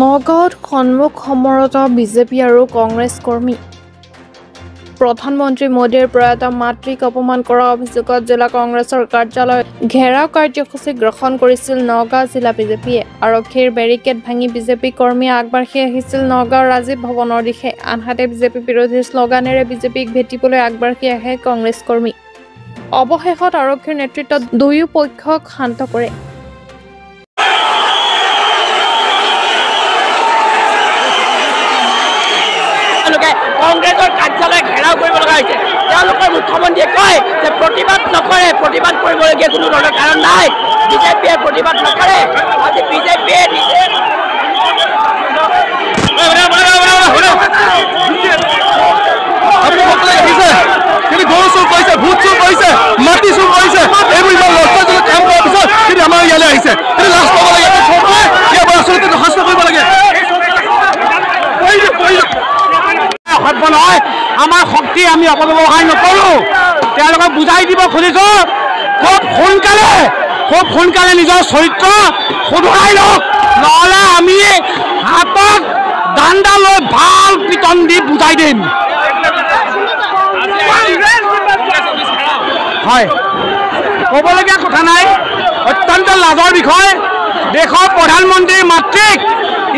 নগাঁৱত সন্মুখ সমৰত বিজেপি আৰু কংগ্ৰেছ কৰ্মী। প্ৰধানমন্ত্ৰী মোদীৰ প্ৰয়াত মাতৃক অপমান কৰা অভিযোগত জিলা কংগ্ৰেছৰ কাৰ্যালয় ঘেৰাও কাৰ্যসূচী গ্ৰহণ কৰিছিল নগাঁও জিলা বিজেপিয়ে। আৰক্ষীৰ বেৰিকেড ভাঙি বিজেপি কৰ্মীয়ে আগবাঢ়ি আহিছিল নগাঁও ৰাজীৱ ভৱনৰ দিশে। আনহাতে বিজেপি বিৰোধী শ্লোগানেৰে বিজেপিক ভেটিবলৈ আগবাঢ়ি আহে কংগ্ৰেছ কৰ্মী। অৱশেষত আৰক্ষীৰ নেতৃত্বত দুয়ো পক্ষক শান্ত কৰে। কংগ্ৰেছৰ কাৰ্যালয় ঘেৰাও কৰিব লগা হৈছে। তেওঁলোকৰ মুখ্যমন্ত্ৰীয়ে কয় যে প্ৰতিবাদ নকৰে, প্ৰতিবাদ কৰিবলগীয়া কোনো ধৰণৰ কাৰণ নাই। বিজেপিয়ে প্ৰতিবাদ নকৰে। আজি বিজেপিয়ে নিজে গৰু চুৰ কৰিছে, ভোট চুৰ কৰিছে, মাটি চুৰ কৰিছে, এইবোৰ ইমান লজ্জাজনক কাম কৰাৰ পিছত কিন্তু আমাৰ ইয়ালৈ আহিছে। লাজ পাব লাগে, আচলতে দৰ্খাস্ত কৰিব লাগে। সভ্য নহয়, আমাৰ শক্তি আমি অপব্যৱহাৰ নকৰোঁ। তেওঁলোকক বুজাই দিব খুজিছোঁ, খুব সোনকালে নিজৰ চৰিত্ৰ শুধৰাই লওক, নহ'লে আমি হাতত ডাণ্ডা লৈ ভাল পিটন দি বুজাই দিম। হয়, ক'বলগীয়া কথা নাই, অত্যন্ত লাজৰ বিষয়। দেশৰ প্ৰধানমন্ত্ৰীৰ মাতৃক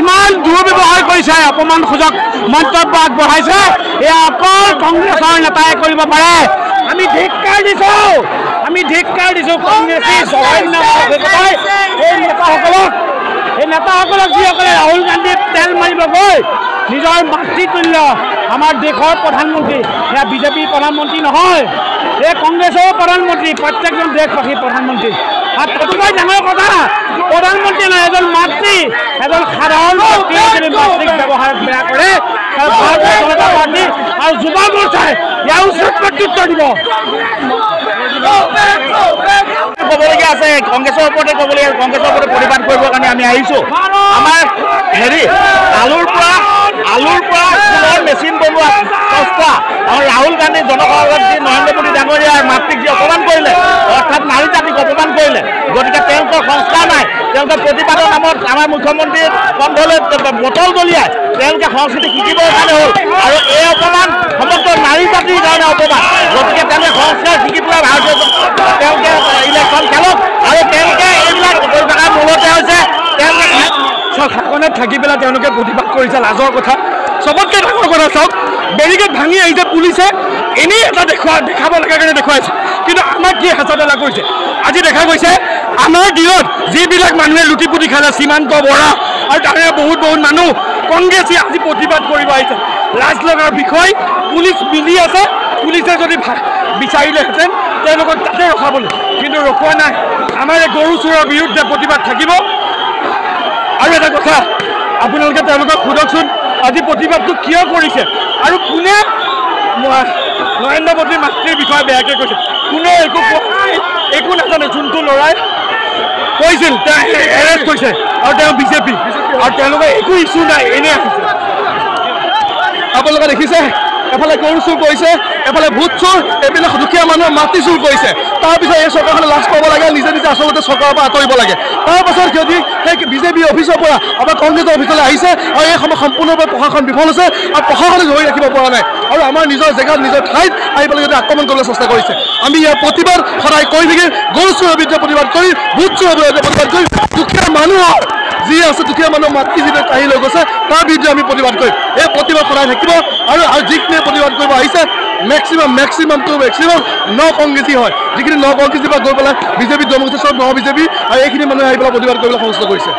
ইমান দুৰ্ব্যৱহাৰ কৰিছে, অপমান সূচক মন্তব্য আগবঢ়াইছে। এয়া অকল কংগ্ৰেছৰ নেতাই কৰিব পাৰে। আমি ধিক্কাৰ দিছোঁ কংগ্ৰেছী এই নেতাসকলক যিসকলে ৰাহুল গান্ধীক তেল মাৰিব গৈ নিজৰ মাতৃতুল্য আমাৰ দেশৰ প্ৰধানমন্ত্ৰী, এয়া বিজেপিৰ প্ৰধানমন্ত্ৰী নহয়, এই কংগ্ৰেছৰ প্ৰধানমন্ত্ৰী, প্ৰত্যেকজন দেশবাসীৰ প্ৰধানমন্ত্ৰী। আৰু ততোকৈ ডাঙৰ কথা, প্ৰধানমন্ত্ৰী নহয়, এজন মাতৃ, এজন সাধাৰণ ব্যক্তিয়ে যদি মাতৃক ব্যৱহাৰ বেয়া কৰে, ভাৰতীয় জনতা পাৰ্টী আৰু যুৱ মৰ্চাই ইয়াৰ উচিত প্ৰত্যুত্তৰ দিব। ক'বলগীয়া আছে কংগ্ৰেছৰ ওপৰতে ক'বলগীয়া, কংগ্ৰেছৰ ওপৰতে প্ৰতিবাদ কৰিবৰ কাৰণে আমি আহিছোঁ। আমাৰ আলুৰ পৰা ফুলৰ মেচিন বনোৱা সংস্থা আৰু ৰাহুল গান্ধী জনসভাপতি নৰেন্দ্ৰ মোদী ডাঙৰীয়াৰ মাতৃক যি অপমান কৰিলে, অৰ্থাৎ নাৰী জাতিক অপমান কৰিলে, গতিকে তেওঁলোকৰ সংস্কাৰ নাই। তেওঁলোকে প্ৰতিবাদৰ নামত আমাৰ মুখ্যমন্ত্ৰীৰ কণ্ঠলৈ বটল দলিয়াই তেওঁলোকে সংস্কৃতি শিকিবৰ কাৰণে হ'ল, আৰু এই অপমান সমগ্ৰ নাৰী জাতিৰ কাৰণে অপমান। গতিকে তেওঁলোকে সংস্কাৰ শিকি পেলাই তেওঁলোকে ইলেকশ্যন খেলক, আৰু তেওঁলোকে এইবিলাক কৰি থকাৰ মূলতে হৈছে তেওঁলোকে শাসনত থাকি পেলাই তেওঁলোকে প্ৰতিবাদ কৰিছে। লাজৰ কথা, চবতকৈ ডাঙৰ কথা চাওক, বেৰিকেড ভাঙি আহিছে পুলিচে, এনেই এটা দেখাব লগা কাৰণে দেখুৱাইছে, কিন্তু আমাক কি হেঁচা কৰিছে। আজি দেখা গৈছে আমাৰ দিনত যিবিলাক মানুহে লুটি পুটি খালে, সীমান্ত বৰা আৰু তাৰে বহুত মানুহ কংগ্ৰেছী আজি প্ৰতিবাদ কৰিব আহিছে। লাজ লগাৰ বিষয়, পুলিচ মিলি আছে, পুলিচে যদি বিচাৰিলেহেঁতেন তেওঁলোকক তাতে ৰখাবলৈ, কিন্তু ৰখোৱা নাই। আমাৰ এই গৰু চোৰৰ বিৰুদ্ধে প্ৰতিবাদ থাকিব। আৰু এটা কথা, আপোনালোকে তেওঁলোকক সোধকচোন আজি প্ৰতিবাদটো কিয় কৰিছে, আৰু কোনে নৰেন্দ্ৰ মোদীৰ মাতৃৰ বিষয়ে বেয়াকৈ কৈছে। কোনে একো একো নাজানে। যোনটো ল'ৰাই কৈছিল তেওঁ এৰেষ্ট কৰিছে, আৰু তেওঁ বিজেপি, আৰু তেওঁলোকে একো ইছ্যু নাই, এনেই আহিছে। আপোনালোকে দেখিছে, এফালে গৰু চুৰ কৰিছে, এফালে ভোট চুৰ, এইপিনে দুখীয়া মানুহৰ মাটি চুৰ কৰিছে। তাৰপিছত এই চৰকাৰখনে লাজ পাব লাগে, নিজে আচলতে চৰকাৰৰ পৰা আঁতৰিব লাগে। তাৰপাছত সিহঁতি সেই বিজেপি অফিচৰ পৰা আমাৰ কংগ্ৰেছৰ অফিচলৈ আহিছে, আৰু এই সময় সম্পূৰ্ণৰূপে প্ৰশাসন বিফল হৈছে, আৰু প্ৰশাসনে ধৰি ৰাখিব পৰা নাই, আৰু আমাৰ নিজৰ জেগাত নিজৰ ঠাইত আহি পেলাই যদি আক্ৰমণ কৰিবলৈ চেষ্টা কৰিছে। আমি ইয়াৰ প্ৰতিবাদ সদায় কৰি থাকি, গৰু চুৰৰ বিৰুদ্ধে প্ৰতিবাদ কৰি, ভোট চুৰৰ বিৰুদ্ধে প্ৰতিবাদ কৰি, দুখীয়া মানুহৰ যি আছে, দুখীয়া মানুহৰ মাতৃ যিটো কাঢ়ি লৈ গৈছে, তাৰ বিৰুদ্ধে আমি প্ৰতিবাদ কৰিম। এই প্ৰতিবাদ সদায় থাকিব, আৰু যিখিনিয়ে প্ৰতিবাদ কৰিব আহিছে মেক্সিমাম ন কংগ্ৰেছী হয়, যিখিনি ন কংগ্ৰেছী পৰা গৈ পেলাই বিজেপিত জন্ম হৈছে, চব ন বিজেপি, আৰু এইখিনি মানুহে আহি পেলাই প্ৰতিবাদ কৰিবলৈ সংস্থা কৰিছে।